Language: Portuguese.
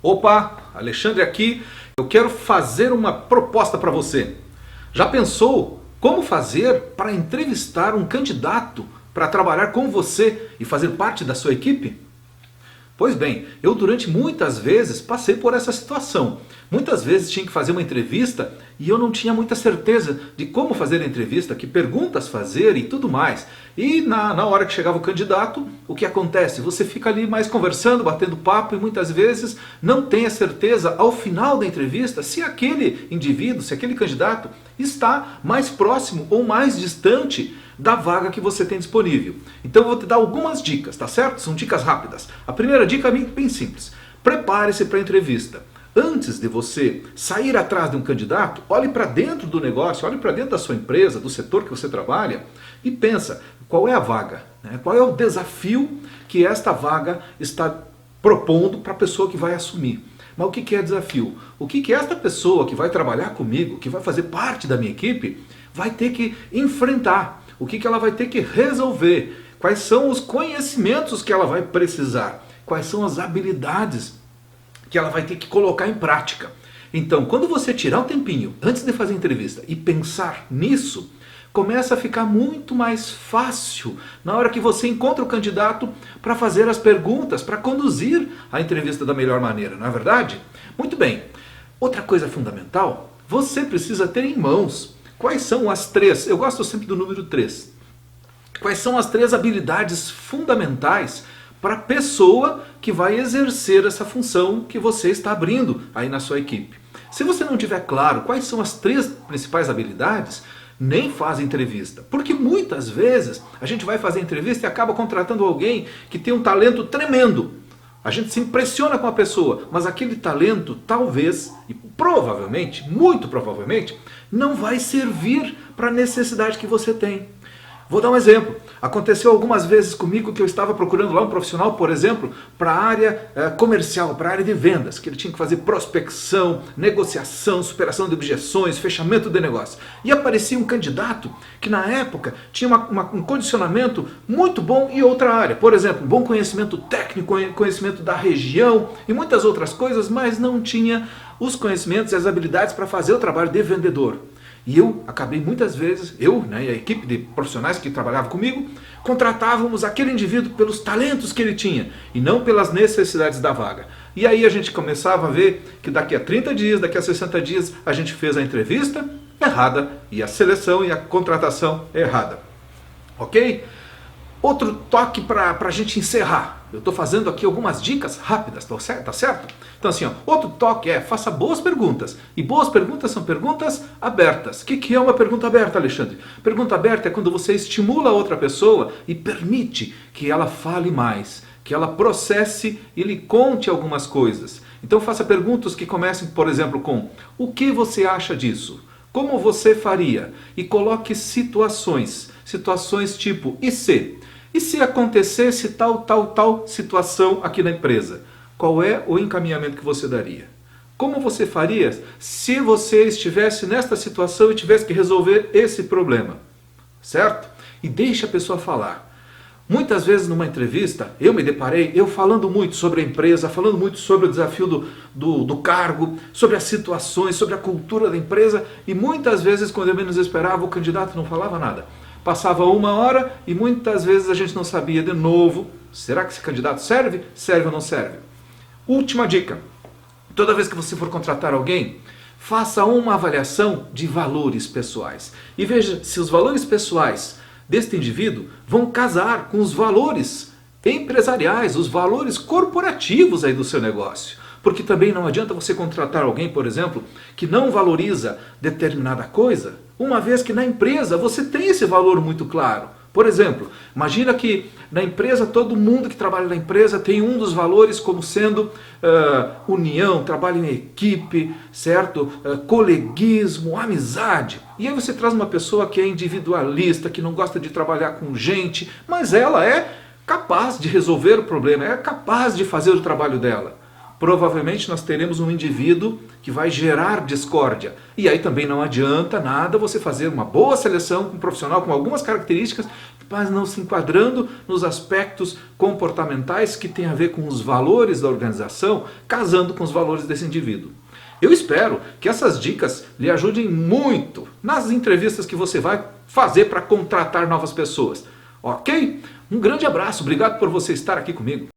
Opa, Alexandre aqui. Eu quero fazer uma proposta para você. Já pensou como fazer para entrevistar um candidato para trabalhar com você e fazer parte da sua equipe? Pois bem, eu durante muitas vezes passei por essa situação. Muitas vezes tinha que fazer uma entrevista e eu não tinha muita certeza de como fazer a entrevista, que perguntas fazer e tudo mais. E na hora que chegava o candidato, o que acontece? Você fica ali mais conversando, batendo papo e muitas vezes não tem a certeza ao final da entrevista se aquele indivíduo, se aquele candidato está mais próximo ou mais distante da vaga que você tem disponível. Então eu vou te dar algumas dicas, tá certo? São dicas rápidas. A primeira dica é bem simples. Prepare-se para a entrevista. Antes de você sair atrás de um candidato, olhe para dentro do negócio, olhe para dentro da sua empresa, do setor que você trabalha e pensa, qual é a vaga? Qual é o desafio que esta vaga está propondo para a pessoa que vai assumir? Mas o que é desafio? O que esta pessoa que vai trabalhar comigo, que vai fazer parte da minha equipe, vai ter que enfrentar? O que ela vai ter que resolver? Quais são os conhecimentos que ela vai precisar? Quais são as habilidades que ela vai ter que colocar em prática? Então, quando você tirar um tempinho antes de fazer a entrevista e pensar nisso, começa a ficar muito mais fácil na hora que você encontra o candidato para fazer as perguntas, para conduzir a entrevista da melhor maneira, não é verdade? Muito bem. Outra coisa fundamental, você precisa ter em mãos quais são as três, eu gosto sempre do número 3, quais são as 3 habilidades fundamentais para a pessoa que vai exercer essa função que você está abrindo aí na sua equipe. Se você não tiver claro quais são as 3 principais habilidades, nem faz entrevista. Porque muitas vezes a gente vai fazer entrevista e acaba contratando alguém que tem um talento tremendo. A gente se impressiona com a pessoa, mas aquele talento talvez, e provavelmente, muito provavelmente, não vai servir para a necessidade que você tem. Vou dar um exemplo. Aconteceu algumas vezes comigo que eu estava procurando lá um profissional, por exemplo, para a área comercial, para a área de vendas, que ele tinha que fazer prospecção, negociação, superação de objeções, fechamento de negócio. E aparecia um candidato que na época tinha um condicionamento muito bom em outra área. Por exemplo, bom conhecimento técnico, conhecimento da região e muitas outras coisas, mas não tinha os conhecimentos e as habilidades para fazer o trabalho de vendedor. E eu acabei muitas vezes, e a equipe de profissionais que trabalhavam comigo, contratávamos aquele indivíduo pelos talentos que ele tinha e não pelas necessidades da vaga. E aí a gente começava a ver que daqui a 30 dias, daqui a 60 dias, a gente fez a entrevista errada e a seleção e a contratação errada. Ok? Outro toque para a gente encerrar. Eu estou fazendo aqui algumas dicas rápidas, tá certo? Então assim, outro toque é, faça boas perguntas. E boas perguntas são perguntas abertas. O que é uma pergunta aberta, Alexandre? Pergunta aberta é quando você estimula a outra pessoa e permite que ela fale mais, que ela processe e lhe conte algumas coisas. Então faça perguntas que comecem, por exemplo, com o que você acha disso? Como você faria? E coloque situações. Situações tipo, e se? E se acontecesse tal situação aqui na empresa? Qual é o encaminhamento que você daria? Como você faria se você estivesse nesta situação e tivesse que resolver esse problema? Certo? E deixe a pessoa falar. Muitas vezes numa entrevista, eu me deparei, eu falando muito sobre a empresa, falando muito sobre o desafio do cargo, sobre as situações, sobre a cultura da empresa, e muitas vezes, quando eu menos esperava, o candidato não falava nada. Passava 1 hora e muitas vezes a gente não sabia de novo, será que esse candidato serve? Serve ou não serve? Última dica, toda vez que você for contratar alguém, faça uma avaliação de valores pessoais. E veja se os valores pessoais deste indivíduo vão casar com os valores empresariais, os valores corporativos aí do seu negócio. Porque também não adianta você contratar alguém, por exemplo, que não valoriza determinada coisa, uma vez que na empresa você tem esse valor muito claro. Por exemplo, imagina que na empresa, todo mundo que trabalha na empresa tem um dos valores como sendo união, trabalho em equipe, certo? Coleguismo, amizade. E aí você traz uma pessoa que é individualista, que não gosta de trabalhar com gente, mas ela é capaz de resolver o problema, é capaz de fazer o trabalho dela. Provavelmente nós teremos um indivíduo que vai gerar discórdia. E aí também não adianta nada você fazer uma boa seleção com um profissional com algumas características mas não se enquadrando nos aspectos comportamentais que têm a ver com os valores da organização, casando com os valores desse indivíduo. Eu espero que essas dicas lhe ajudem muito nas entrevistas que você vai fazer para contratar novas pessoas. Ok? Um grande abraço, obrigado por você estar aqui comigo.